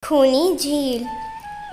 खूनी झील।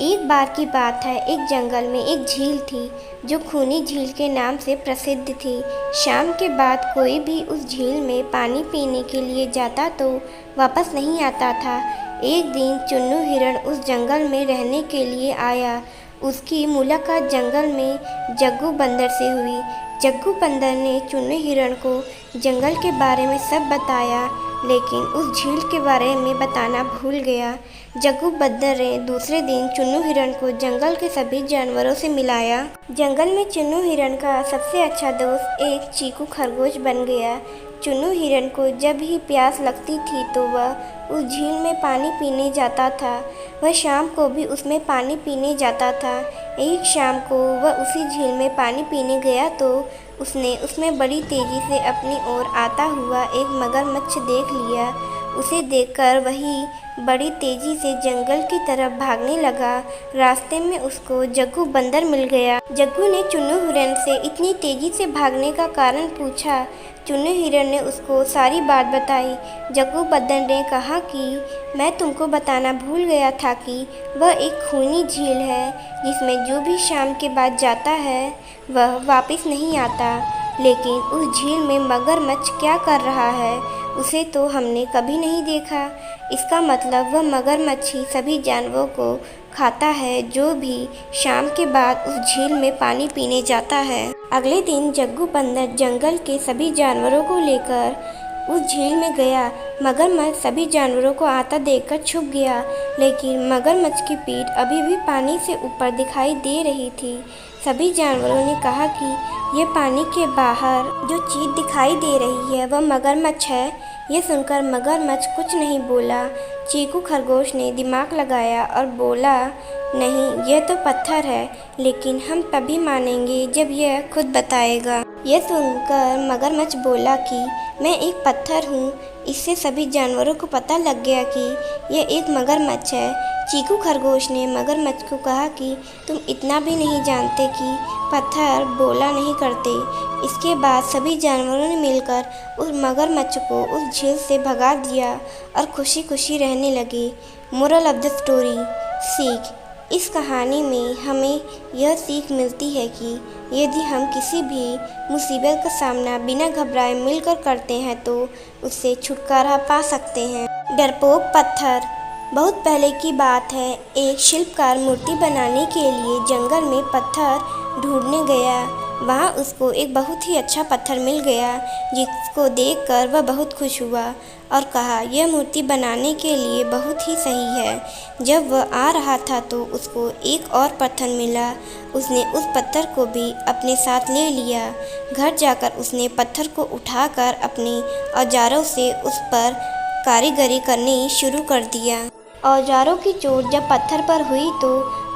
एक बार की बात है, एक जंगल में एक झील थी जो खूनी झील के नाम से प्रसिद्ध थी। शाम के बाद कोई भी उस झील में पानी पीने के लिए जाता तो वापस नहीं आता था। एक दिन चुन्नू हिरण उस जंगल में रहने के लिए आया। उसकी मुलाकात जंगल में जग्गू बंदर से हुई। जग्गू बंदर ने चुन्नू हिरण को जंगल के बारे में सब बताया, लेकिन उस झील के बारे में बताना भूल गया। जग्गू बंदर ने दूसरे दिन चुन्नू हिरण को जंगल के सभी जानवरों से मिलाया। जंगल में चुन्नू हिरण का सबसे अच्छा दोस्त एक चीकू खरगोश बन गया। चुन्नू हिरण को जब भी प्यास लगती थी तो वह उस झील में पानी पीने जाता था। वह शाम को भी उसमें पानी पीने जाता था। एक शाम को वह उसी झील में पानी पीने गया तो उसने उसमें बड़ी तेजी से अपनी ओर आता हुआ एक मगरमच्छ देख लिया। उसे देखकर वही बड़ी तेजी से जंगल की तरफ भागने लगा। रास्ते में उसको जग्गू बंदर मिल गया। जग्गू ने चुन्नू हिरण से इतनी तेजी से भागने का कारण पूछा। चुन्नू हिरण ने उसको सारी बात बताई। जग्गू बंदर ने कहा कि मैं तुमको बताना भूल गया था कि वह एक खूनी झील है जिसमें जो भी शाम के बाद जाता है वह वापस नहीं आता। लेकिन उस झील में मगरमच्छ क्या कर रहा है उसे तो हमने कभी नहीं देखा। इसका मतलब वह मगरमच्छ ही सभी जानवरों को खाता है जो भी शाम के बाद उस झील में पानी पीने जाता है। अगले दिन जग्गू बंदर जंगल के सभी जानवरों को लेकर उस झील में गया। मगरमच्छ सभी जानवरों को आता देखकर छुप गया, लेकिन मगरमच्छ की पीठ अभी भी पानी से ऊपर दिखाई दे रही थी। सभी जानवरों ने कहा कि ये पानी के बाहर जो चीज़ दिखाई दे रही है वह मगरमच्छ है। यह सुनकर मगरमच्छ कुछ नहीं बोला। चीकू खरगोश ने दिमाग लगाया और बोला, नहीं, यह तो पत्थर है, लेकिन हम तभी मानेंगे जब यह खुद बताएगा। यह सुनकर मगरमच्छ बोला कि मैं एक पत्थर हूँ। इससे सभी जानवरों को पता लग गया कि यह एक मगरमच्छ है। चीकू खरगोश ने मगरमच्छ को कहा कि तुम इतना भी नहीं जानते कि पत्थर बोला नहीं करते। इसके बाद सभी जानवरों ने मिलकर उस मगरमच्छ को उस झील से भगा दिया और खुशी खुशी रहने लगे। मोरल ऑफ द स्टोरी, सीख। इस कहानी में हमें यह सीख मिलती है कि यदि हम किसी भी मुसीबत का सामना बिना घबराए मिलकर करते हैं तो उससे छुटकारा पा सकते हैं। डरपोक पत्थर। बहुत पहले की बात है, एक शिल्पकार मूर्ति बनाने के लिए जंगल में पत्थर ढूंढने गया। वहाँ उसको एक बहुत ही अच्छा पत्थर मिल गया, जिसको देखकर वह बहुत खुश हुआ और कहा, यह मूर्ति बनाने के लिए बहुत ही सही है। जब वह आ रहा था तो उसको एक और पत्थर मिला। उसने उस पत्थर को भी अपने साथ ले लिया। घर जाकर उसने पत्थर को उठाकर अपने औजारों से उस पर कारीगरी करनी शुरू कर दिया। औजारों की चोट जब पत्थर पर हुई तो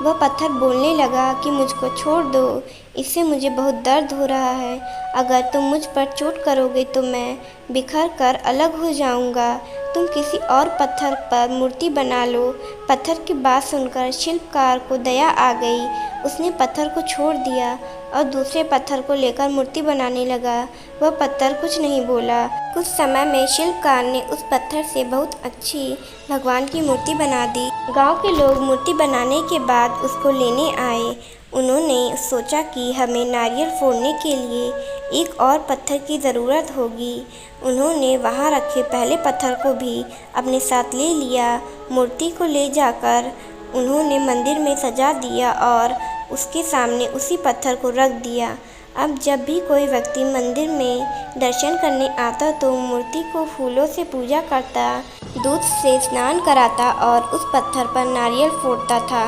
वह पत्थर बोलने लगा कि मुझको छोड़ दो, इससे मुझे बहुत दर्द हो रहा है। अगर तुम मुझ पर चोट करोगे तो मैं बिखर कर अलग हो जाऊंगा। तुम किसी और पत्थर पर मूर्ति बना लो। पत्थर की बात सुनकर शिल्पकार को दया आ गई। उसने पत्थर को छोड़ दिया और दूसरे पत्थर को लेकर मूर्ति बनाने लगा। वह पत्थर कुछ नहीं बोला। कुछ समय में शिल्पकार ने उस पत्थर से बहुत अच्छी भगवान की मूर्ति बना दी। गांव के लोग मूर्ति बनाने के बाद उसको लेने आए। उन्होंने सोचा कि हमें नारियल फोड़ने के लिए एक और पत्थर की ज़रूरत होगी। उन्होंने वहाँ रखे पहले पत्थर को भी अपने साथ ले लिया। मूर्ति को ले जाकर उन्होंने मंदिर में सजा दिया और उसके सामने उसी पत्थर को रख दिया। अब जब भी कोई व्यक्ति मंदिर में दर्शन करने आता तो मूर्ति को फूलों से पूजा करता, दूध से स्नान कराता और उस पत्थर पर नारियल फोड़ता था।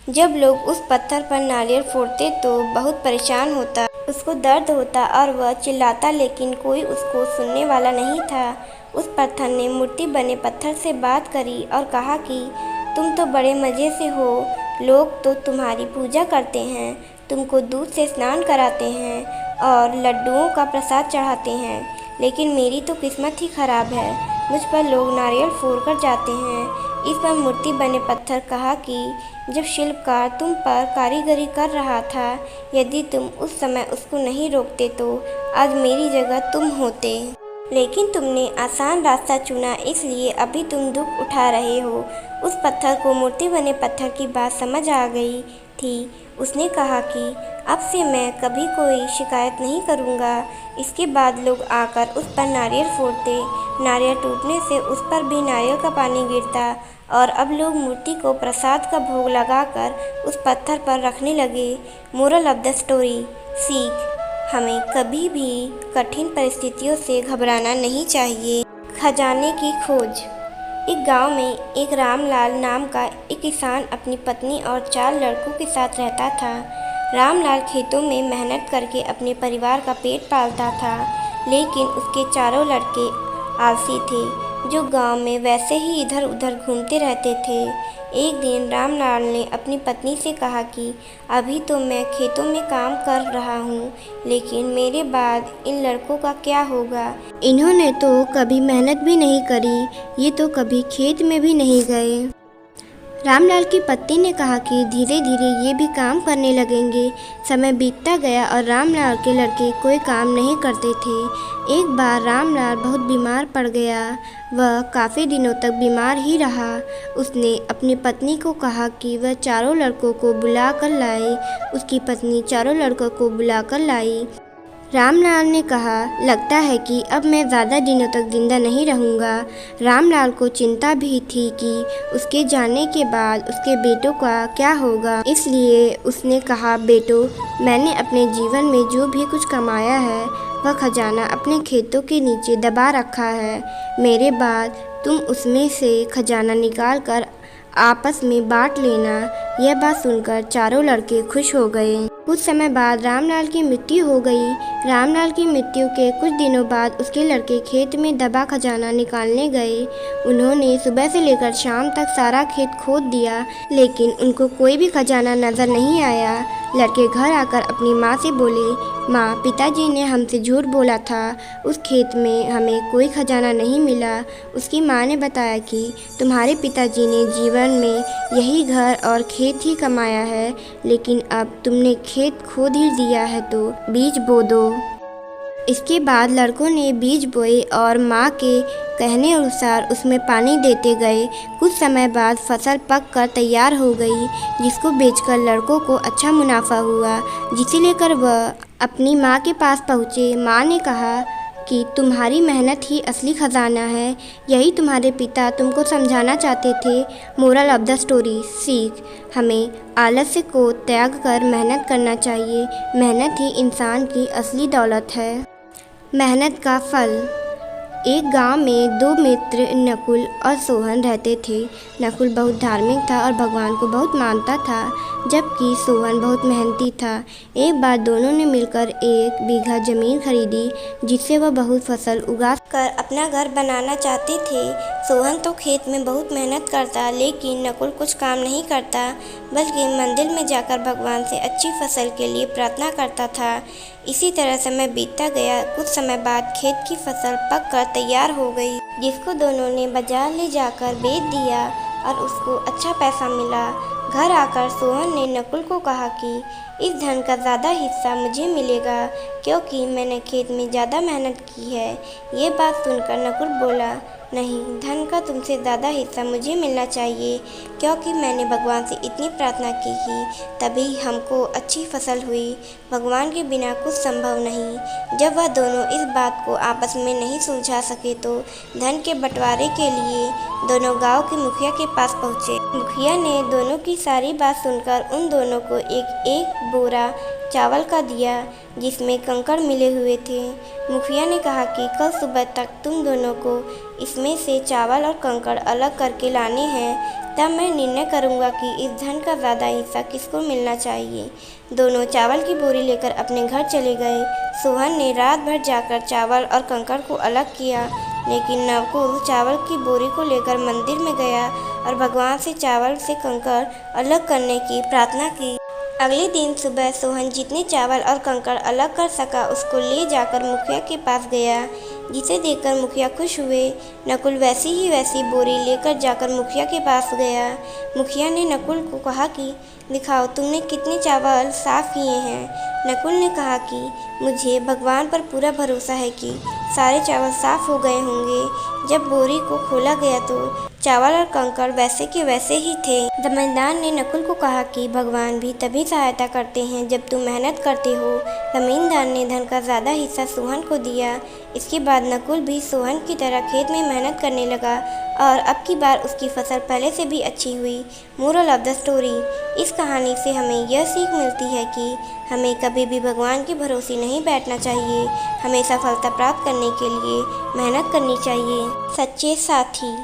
जब लोग उस पत्थर पर नारियल फोड़ते तो बहुत परेशान होता, उसको दर्द होता और वह चिल्लाता, लेकिन कोई उसको सुनने वाला नहीं था। उस पत्थर ने मूर्ति बने पत्थर से बात करी और कहा कि तुम तो बड़े मज़े से हो, लोग तो तुम्हारी पूजा करते हैं, तुमको दूध से स्नान कराते हैं और लड्डुओं का प्रसाद चढ़ाते हैं, लेकिन मेरी तो किस्मत ही ख़राब है, मुझ पर लोग नारियल फोड़कर जाते हैं। इस पर मूर्ति बने पत्थर कहा कि जब शिल्पकार तुम पर कारीगरी कर रहा था, यदि तुम उस समय उसको नहीं रोकते तो आज मेरी जगह तुम होते। लेकिन तुमने आसान रास्ता चुना, इसलिए अभी तुम दुख उठा रहे हो। उस पत्थर को मूर्ति बने पत्थर की बात समझ आ गई थी। उसने कहा कि अब से मैं कभी कोई शिकायत नहीं करूँगा। इसके बाद लोग आकर उस पर नारियल फोड़ते। नारियल टूटने से उस पर भी नारियल का पानी गिरता और अब लोग मूर्ति को प्रसाद का भोग लगाकर उस पत्थर पर रखने लगे। मोरल ऑफ द स्टोरी, सीख, हमें कभी भी कठिन परिस्थितियों से घबराना नहीं चाहिए। खजाने की खोज। एक गांव में एक रामलाल नाम का एक किसान अपनी पत्नी और 4 लड़कों के साथ रहता था। रामलाल खेतों में मेहनत करके अपने परिवार का पेट पालता था, लेकिन उसके चारों लड़के आलसी थे, जो गांव में वैसे ही इधर उधर घूमते रहते थे। एक दिन रामलाल ने अपनी पत्नी से कहा कि अभी तो मैं खेतों में काम कर रहा हूँ, लेकिन मेरे बाद इन लड़कों का क्या होगा? इन्होंने तो कभी मेहनत भी नहीं करी, ये तो कभी खेत में भी नहीं गए। रामलाल की पत्नी ने कहा कि धीरे धीरे ये भी काम करने लगेंगे। समय बीतता गया और रामलाल के लड़के कोई काम नहीं करते थे। एक बार रामलाल बहुत बीमार पड़ गया। वह काफ़ी दिनों तक बीमार ही रहा। उसने अपनी पत्नी को कहा कि वह चारों लड़कों को बुला कर लाए। उसकी पत्नी चारों लड़कों को बुला कर लाई। रामलाल ने कहा, लगता है कि अब मैं ज़्यादा दिनों तक जिंदा नहीं रहूँगा। रामलाल को चिंता भी थी कि उसके जाने के बाद उसके बेटों का क्या होगा, इसलिए उसने कहा, बेटो, मैंने अपने जीवन में जो भी कुछ कमाया है वह खजाना अपने खेतों के नीचे दबा रखा है। मेरे बाद तुम उसमें से खजाना निकाल कर आपस में बांट लेना। यह बात सुनकर चारों लड़के खुश हो गए। कुछ समय बाद रामलाल की मृत्यु हो गई। रामलाल की मृत्यु के कुछ दिनों बाद उसके लड़के खेत में दबा खजाना निकालने गए। उन्होंने सुबह से लेकर शाम तक सारा खेत खोद दिया, लेकिन उनको कोई भी खजाना नजर नहीं आया। लड़के घर आकर अपनी माँ से बोले, माँ, पिताजी ने हमसे झूठ बोला था, उस खेत में हमें कोई खजाना नहीं मिला। उसकी माँ ने बताया कि तुम्हारे पिताजी ने जीवन में यही घर और खेत ही कमाया है, लेकिन अब तुमने खेत खोद ही दिया है तो बीज बो दो। इसके बाद लड़कों ने बीज बोए और माँ के कहने अनुसार उसमें पानी देते गए। कुछ समय बाद फसल पक कर तैयार हो गई, जिसको बेचकर लड़कों को अच्छा मुनाफा हुआ, जिसे लेकर वह अपनी माँ के पास पहुँचे। माँ ने कहा कि तुम्हारी मेहनत ही असली खजाना है, यही तुम्हारे पिता तुमको समझाना चाहते थे। मोरल ऑफ द स्टोरी, सीख, हमें आलस्य को त्याग कर मेहनत करना चाहिए। मेहनत ही इंसान की असली दौलत है। मेहनत का फल। एक गांव में 2 मित्र नकुल और सोहन रहते थे। नकुल बहुत धार्मिक था और भगवान को बहुत मानता था, जबकि सोहन बहुत मेहनती था। एक बार दोनों ने मिलकर 1 बीघा ज़मीन खरीदी, जिससे वह बहुत फसल उगा कर अपना घर बनाना चाहते थे। सोहन तो खेत में बहुत मेहनत करता, लेकिन नकुल कुछ काम नहीं करता, बल्कि मंदिर में जाकर भगवान से अच्छी फसल के लिए प्रार्थना करता था। इसी तरह समय बीतता गया। कुछ समय बाद खेत की फसल पक कर तैयार हो गई, जिसको दोनों ने बाजार ले जाकर बेच दिया और उसको अच्छा पैसा मिला। घर आकर सोहन ने नकुल को कहा कि इस धन का ज़्यादा हिस्सा मुझे मिलेगा, क्योंकि मैंने खेत में ज़्यादा मेहनत की है। ये बात सुनकर नकुल बोला, नहीं, धन का तुमसे ज़्यादा हिस्सा मुझे मिलना चाहिए, क्योंकि मैंने भगवान से इतनी प्रार्थना की कि तभी हमको अच्छी फसल हुई। भगवान के बिना कुछ संभव नहीं। जब वह दोनों इस बात को आपस में नहीं सुलझा सके तो धन के बंटवारे के लिए दोनों गांव के मुखिया के पास पहुँचे। मुखिया ने दोनों की सारी बात सुनकर उन दोनों को एक बोरा चावल का दिया, जिसमें कंकड़ मिले हुए थे। मुखिया ने कहा कि कल सुबह तक तुम दोनों को इसमें से चावल और कंकड़ अलग करके लाने हैं, तब मैं निर्णय करूंगा कि इस धन का ज़्यादा हिस्सा किसको मिलना चाहिए। दोनों चावल की बोरी लेकर अपने घर चले गए। सोहन ने रात भर जाकर चावल और कंकड़ को अलग किया, लेकिन नकुल चावल की बोरी को लेकर मंदिर में गया और भगवान से चावल से कंकड़ अलग करने की प्रार्थना की। अगले दिन सुबह सोहन जितने चावल और कंकड़ अलग कर सका उसको ले जाकर मुखिया के पास गया। जिसे देखकर मुखिया खुश हुए। नकुल वैसी ही वैसी बोरी लेकर जाकर मुखिया के पास गया। मुखिया ने नकुल को कहा कि दिखाओ तुमने कितने चावल साफ किए हैं। नकुल ने कहा कि मुझे भगवान पर पूरा भरोसा है कि सारे चावल साफ हो गए होंगे। जब बोरी को खोला गया तो चावल और कंकड़ वैसे के वैसे ही थे। जमींदार ने नकुल को कहा कि भगवान भी तभी सहायता करते हैं जब तुम मेहनत करते हो। जमींदार ने धन का ज़्यादा हिस्सा सोहन को दिया। इसके बाद नकुल भी सोहन की तरह खेत में मेहनत करने लगा और अब की बार उसकी फसल पहले से भी अच्छी हुई। मोरल ऑफ द स्टोरी, इस कहानी से हमें यह सीख मिलती है कि हमें कभी भी भगवान के भरोसे नहीं बैठना चाहिए। हमें सफलता प्राप्त करने के लिए मेहनत करनी चाहिए। सच्चे साथी।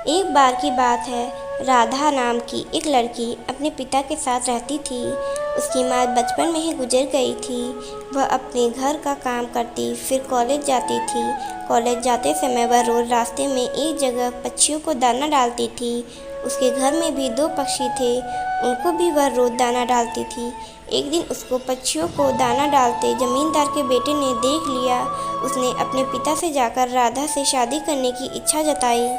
एक बार की बात है, राधा नाम की एक लड़की अपने पिता के साथ रहती थी। उसकी माँ बचपन में ही गुजर गई थी। वह अपने घर का काम करती, फिर कॉलेज जाती थी। कॉलेज जाते समय वह रोज रास्ते में एक जगह पक्षियों को दाना डालती थी। उसके घर में भी 2 पक्षी थे, उनको भी वह रोज दाना डालती थी। एक दिन उसको पक्षियों को दाना डालते जमींदार के बेटे ने देख लिया। उसने अपने पिता से जाकर राधा से शादी करने की इच्छा जताई।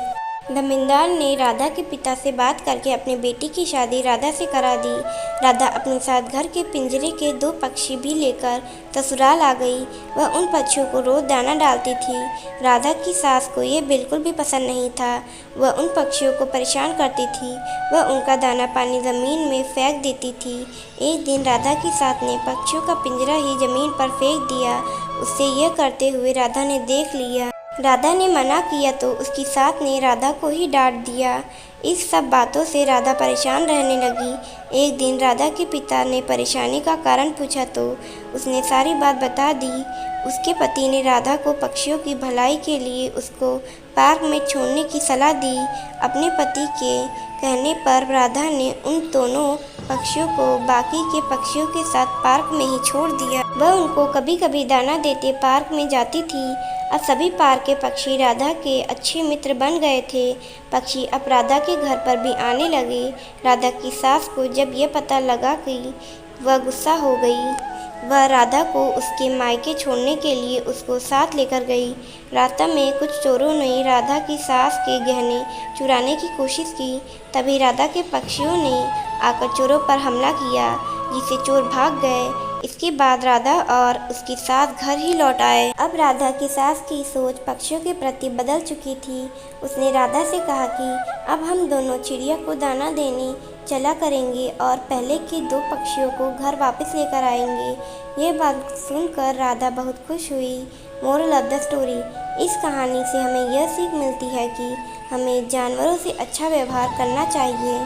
जमींदार ने राधा के पिता से बात करके अपने बेटी की शादी राधा से करा दी। राधा अपने साथ घर के पिंजरे के 2 पक्षी भी लेकर ससुराल आ गई। वह उन पक्षियों को रोज दाना डालती थी। राधा की सास को ये बिल्कुल भी पसंद नहीं था। वह उन पक्षियों को परेशान करती थी। वह उनका दाना पानी ज़मीन में फेंक देती थी। एक दिन राधा की सास ने पक्षियों का पिंजरा ही ज़मीन पर फेंक दिया। उससे यह करते हुए राधा ने देख लिया। राधा ने मना किया तो उसकी सास ने राधा को ही डांट दिया। इस सब बातों से राधा परेशान रहने लगी। एक दिन राधा के पिता ने परेशानी का कारण पूछा तो उसने सारी बात बता दी। उसके पति ने राधा को पक्षियों की भलाई के लिए उसको पार्क में छोड़ने की सलाह दी। अपने पति के कहने पर राधा ने उन दोनों पक्षियों को बाकी के पक्षियों के साथ पार्क में ही छोड़ दिया। वह उनको कभी कभी दाना देते पार्क में जाती थी। अब सभी पार्क के पक्षी राधा के अच्छे मित्र बन गए थे। पक्षी अब राधा के घर पर भी आने लगे। राधा की सास को जब यह पता लगा कि वह गुस्सा हो गई। वह राधा को उसके मायके छोड़ने के लिए उसको साथ लेकर गई। रास्ते में कुछ चोरों ने राधा की सास के गहने चुराने की कोशिश की। तभी राधा के पक्षियों ने आकर चोरों पर हमला किया, जिससे चोर भाग गए। इसके बाद राधा और उसकी सास घर ही लौट आए। अब राधा की सास की सोच पक्षियों के प्रति बदल चुकी थी। उसने राधा से कहा कि अब हम दोनों चिड़िया को दाना देने चला करेंगे और पहले के 2 पक्षियों को घर वापस लेकर आएंगे। ये बात सुनकर राधा बहुत खुश हुई। मोरल ऑफ द स्टोरी, इस कहानी से हमें यह सीख मिलती है कि हमें जानवरों से अच्छा व्यवहार करना चाहिए।